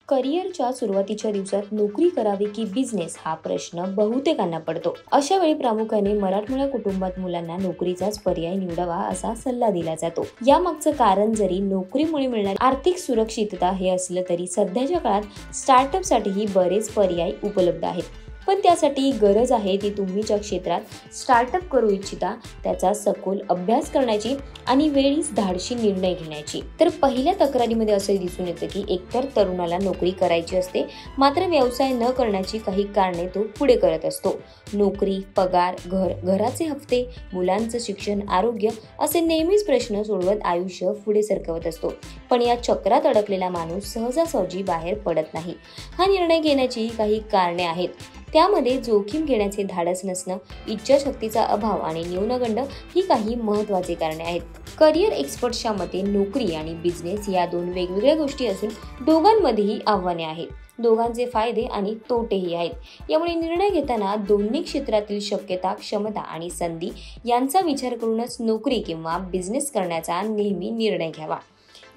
करिअरच्या सुरुवातीच्या दिवसात नोकरी करावी की बिझनेस हा प्रश्न बहुतेकांना पडतो. अशा वेळी प्रामुख्याने मराठमोळ्या कुटुंबात मुलांना नोकरीचाच पर्याय निवडावा असा सल्ला दिला जातो. यामागचं कारण जरी नोकरीमुळे मिळणारी आर्थिक सुरक्षितता हे असलं तरी सध्याच्या काळात स्टार्टअपसाठीही बरेच पर्याय उपलब्ध आहेत. पण त्यासाठी गरज आहे ती तुम्ही ज्या क्षेत्रात स्टार्टअप करू इच्छिता त्याचा सखोल अभ्यास करण्याची आणि वेळीच धाडसी निर्णय घेण्याची. तर पहिल्या तक्रारीमध्ये असं दिसून येतं की एकतर तरुणाला नोकरी करायची असते, मात्र व्यवसाय न करण्याची काही कारणे तो पुढे करत असतो. नोकरी, पगार, घराचे हफ्ते, मुलांचं शिक्षण, आरोग्य असे नेहमीच प्रश्न सोडवत आयुष्य पुढे सरकवत असतो. पण या चक्रात अडकलेला माणूस सहजासहजी बाहेर पडत नाही. हा निर्णय घेण्याची काही कारणे आहेत. त्यामध्ये जोखीम घेण्याचे धाडस नसणं, इच्छाशक्तीचा अभाव आणि न्यूनगंड ही काही महत्त्वाची कारणे आहेत. करिअर एक्सपर्ट्सच्या मते नोकरी आणि बिझनेस या दोन वेगवेगळ्या गोष्टी असून दोघांमध्येही आव्हाने आहेत. दोघांचे फायदे आणि तोटेही आहेत. यामुळे निर्णय घेताना दोन्ही क्षेत्रातील शक्यता, क्षमता आणि संधी यांचा विचार करूनच नोकरी किंवा बिझनेस करण्याचा नेहमी निर्णय घ्यावा.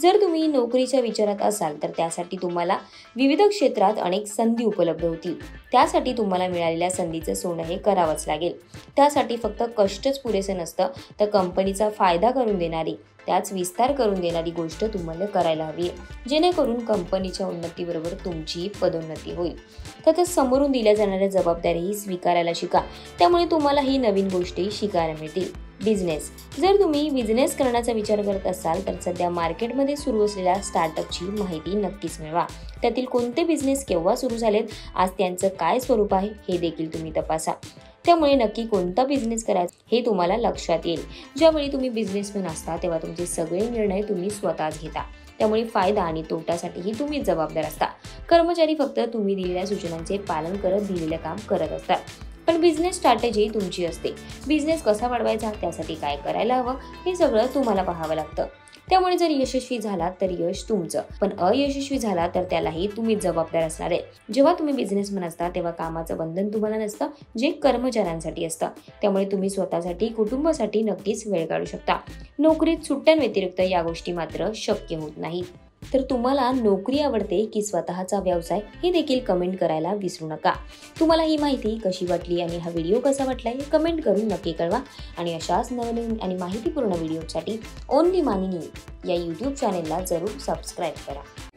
जर तुम्ही नोकरीच्या विचारात असाल तर त्यासाठी तुम्हाला विविध क्षेत्रात अनेक संधी उपलब्ध होतील. त्यासाठी तुम्हाला मिळालेल्या संधीचं सोनं हे करावंच लागेल. त्यासाठी फक्त कष्टच पुरेसे नसतं, तर कंपनीचा फायदा करून देणारी, त्याच विस्तार करून देणारी गोष्ट तुम्हाला करायला हवी, जेणेकरून कंपनीच्या उन्नतीबरोबर तुमची पदोन्नती होईल. तर समोरून दिल्या जाणाऱ्या जबाबदारीही स्वीकारायला शिका. त्यामुळे तुम्हाला ही नवीन गोष्टी शिकायला मिळतील. बिझनेस, जर तुम्ही बिझनेस करण्याचा विचार करत असाल तर सध्या मार्केटमध्ये सुरू असलेल्या स्टार्टअपची माहिती नक्कीच मिळवा. त्यातील कोणते बिझनेस केव्हा सुरू झालेत, आज त्यांचं काय स्वरूप आहे हे देखील तुम्ही तपासा. त्यामुळे नक्की कोणता बिझनेस करायचा हे तुम्हाला लक्षात येईल. ज्यावेळी तुम्ही बिझनेसमॅन असता तेव्हा तुमचे सगळे निर्णय तुम्ही स्वतःच घेता. त्यामुळे फायदा आणि तोट्यासाठीही तुम्ही जबाबदार असता. कर्मचारी फक्त तुम्ही दिलेल्या सूचनांचे पालन करत दिलेलं काम करत असतात. पण बिझनेस स्ट्रॅटेजी तुमची असते. बिझनेस कसा वाढवायचा, त्यासाठी काय करायला हवं हे सगळं तुम्हाला पाहावं लागतं. त्यामुळे जर यशस्वी झाला तर यश तुमचं, पण अयशस्वी झाला तर त्यालाही तुम्ही जबाबदार असणार आहे. जेव्हा तुम्ही बिझनेसमॅन असता तेव्हा कामाचं बंधन तुम्हाला नसतं, जे कर्मचाऱ्यांसाठी असतं. त्यामुळे तुम्ही स्वतःसाठी, कुटुंबासाठी नक्कीच वेळ काढू शकता. नोकरीत सुट्ट्यांव्यतिरिक्त या गोष्टी मात्र शक्य होत नाहीत. तर तुम्हाला नोकरी आवडते की स्वतःचा व्यवसाय हे देखील कमेंट करायला विसरू नका. तुम्हाला ही माहिती कशी वाटली आणि हा व्हिडिओ कसा वाटला हे कमेंट करून नक्की कळवा. आणि अशाच नवीन आणि माहितीपूर्ण व्हिडिओसाठी ओनली मानिनी या यूट्यूब चॅनेलला जरूर सबस्क्राईब करा.